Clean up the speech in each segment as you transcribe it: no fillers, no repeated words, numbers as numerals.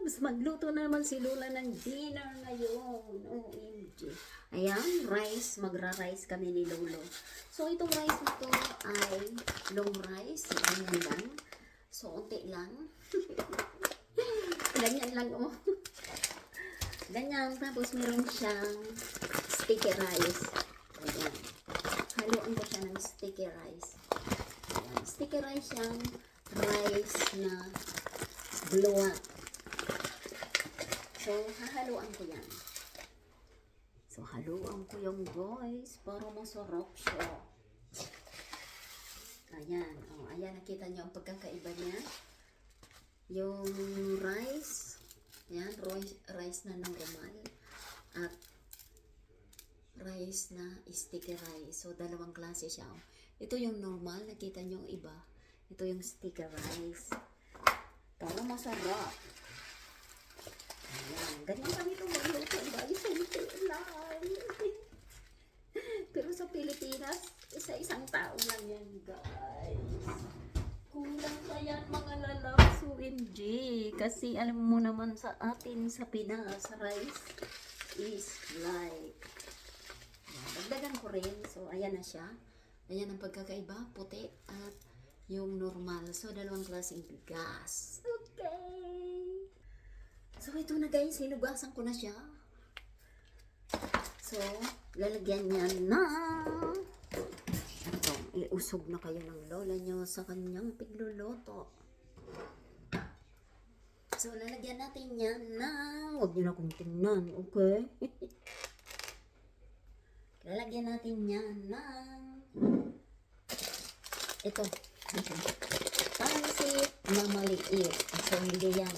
loves! Magluto na naman si Lola ng dinner ngayon. OMG. Ayan, rice. Magra-rice kami ni Lolo. So, itong rice na to ay long rice. Ganyan lang. So, unti lang. Ganyan lang, oh. Ganyan. Tapos, meron siyang sticky rice. Ayan. Haluan ko siya ng sticky rice. Ayan. Sticky rice siyang rice na bluwat. So, hahaluan ko yan. So, haluan ko yung guys para masarap siya. Ayan. O, ayan, nakita nyo ang pagkakaiba niya. Yung rice. Ayan, rice na normal. At rice na sticky rice. So, dalawang klase siya. Ito yung normal. Nakita nyo yung iba. Ito yung sticky rice. Para masarap. Ayan. Ganyan kami itong magluto. Guys, simple lang. Pero sa Pilipinas, isa-isang tao lang yan, guys. Kulang pa yan, mga lalabs. OMG. Kasi alam mo naman sa atin, sa Pinas, rice is like, dagdagan ko rin. So, ayan na siya. Ayan ang pagkakaiba, puti at yung normal. So, dalawang klaseng bigas. Okay. So, ito na guys, hinugasan ko na siya. So, lalagyan niya na. Ito, iusog na kayo ng lola nyo sa kanyang pigluluto. So, lalagyan natin yan na, huwag nyo na kong tingnan, okay? Lalagyan natin yan ng ito. Pansit na maliit. So, hindi yan.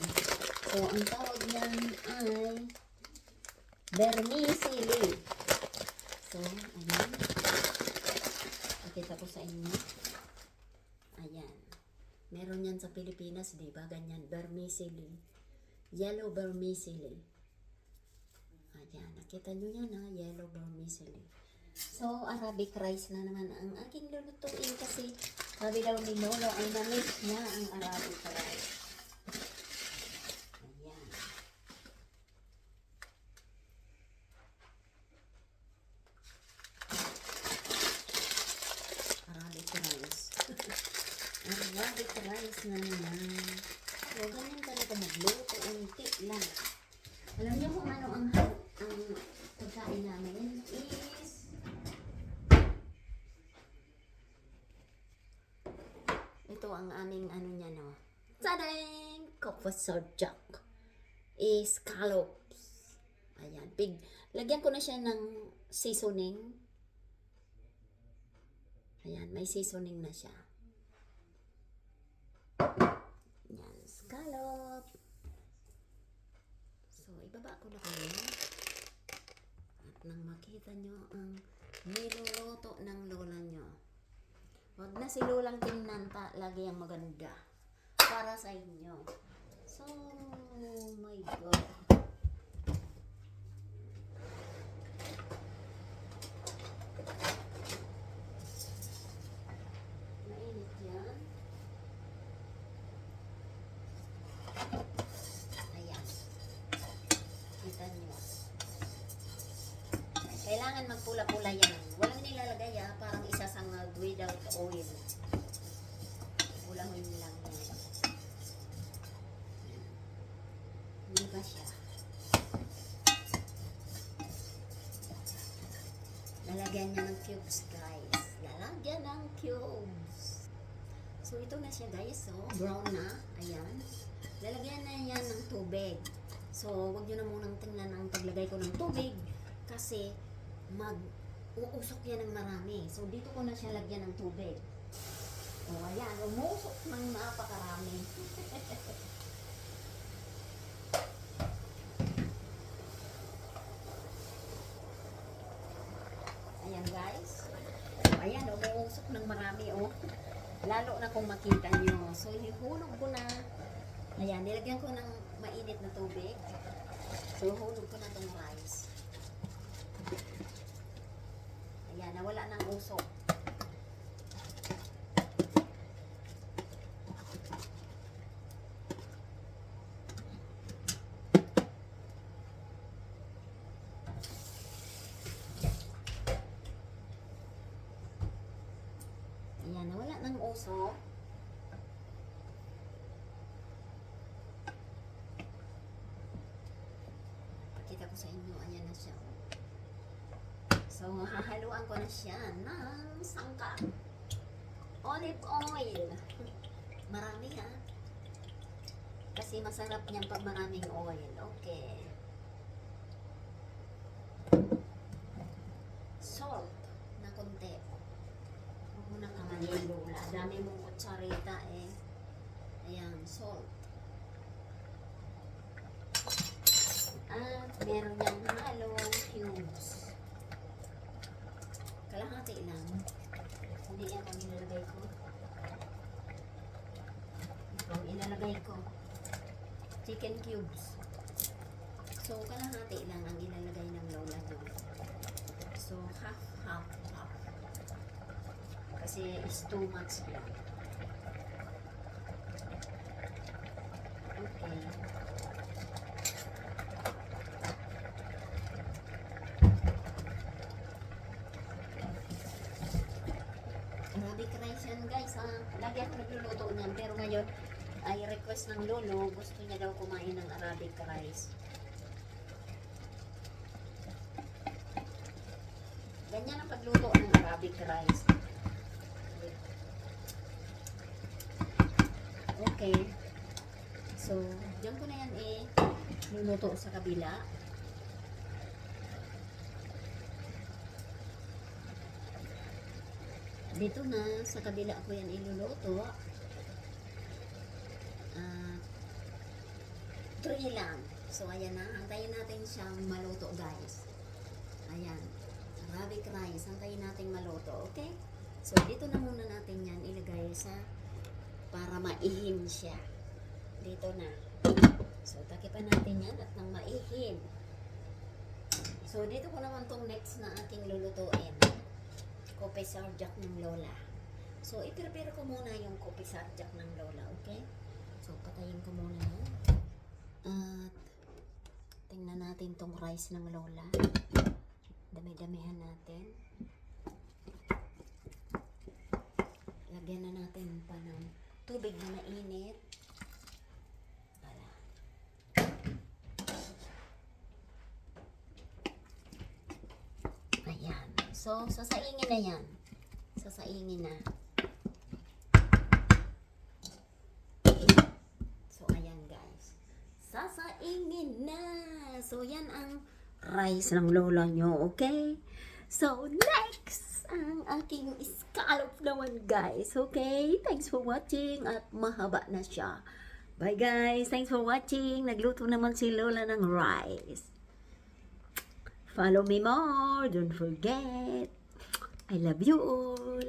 So, ang tawag yan ay vermicelli. So, ayan. Pakita ko sa inyo. Ayan. Meron yan sa Pilipinas, di ba? Ganyan, vermicelli. Yellow vermicelli. Ayan. Nakita nyo yan, ha? Yellow vermicelli. So, Arabic rice na naman ang aking lulutuin kasi sabi daw ni Lolo ay na-miss niya ang Arabic rice. Ayan. Arabic rice. Arabic rice na naman. So, ganyan talaga magluto. Unti lang. Alam niyo kung ano ang pagkain namin is ito ang aming ano niya, no? Tadang! Kapasarjak is scallops. Ayan. Lagyan ko na siya ng seasoning. Ayan. May seasoning na siya. Ayan. Scallop. So, ibaba ko na kayo. At nang makita nyo ang niluluto ng lola nyo. Huwag na si Lolang tingnan pa, lagi ang maganda para sa inyo. So, oh my God. Mainit yan. Ayan. Kita nyo. Kailangan magpula-pula yan. Walang nilalagay parang isasangag without oil. Pulahin lang yan. Hindi ba siya? Lalagyan niya ng cubes, guys. Lalagyan ng cubes. So, ito na siya, guys. So, brown na. Ayan. Lalagyan na yan ng tubig. So, wag nyo na munang tingnan ang paglagay ko ng tubig kasi uusok yan ng marami. So, dito ko na siya lagyan ng tubig. O, ayan. Umusok ng napakarami. Ayan, guys. So, ayan. Umusok ng marami, oh. Lalo na kung makita nyo. So, ihulog ko na. Ayan. Nilagyan ko ng mainit na tubig. So, ihulog ko na itong rice. Ayan, nawala ng usok. puso. Pakita ko sa inyo, ayan na siya. So, hahaluan ko na siya ng sangkap. Olive oil. Marami ha. Kasi masarap niyan pag maraming oil. Okay. Salt na konti. Huwag mo na kamanin, Lola. Dami mong kutsarita eh. Ayan, salt. At meron niyang halong cubes. Kalahati lang. Hindi yan ang ilalagay ko. Ito ang ilalagay ko. Chicken cubes. So, kalahati lang ang ilalagay ng lola nyo. So, half. Kasi is too much lang. Okay. Arabic rice yan guys ha. Lagi ako nagluluto niyan. Pero ngayon, ay request ng lolo. Gusto niya daw kumain ng Arabic rice. Ganyan ang pagluto ng Arabic rice. Okay. So, diyan ko na yan luluto sa kabila. Dito na, sa kabila ko yan iluluto. 3 lang. So, ayan na. Antayin natin siyang maluto, guys. Ayan. Arabic rice. Antayin natin maluto. Okay? So, dito na muna natin yan ilagay sa para maihim siya. Dito na. So, takipan natin yan at nang maihim. So, dito ko naman tong next na aking lulutuin. Kopi sarjak ng lola. So, i-prepare ko muna yung kopi sarjak ng lola. Okay? So, patayin ko muna yan. At tingnan natin tong rice ng lola. Dami-damihan natin. Lagyan na natin pa ng tubig na mainit. Wala. Ayan. So, sasaingin na yan. Sasaingin na. So, ayan guys. Sasaingin na. So, yan ang rice ng lola nyo. Okay? So, next, ang aking scallop naman guys. Okay? Thanks for watching at mahaba na siya. Bye guys. Thanks for watching. Nagluto naman si lola ng rice. Follow me more. Don't forget. I love you all.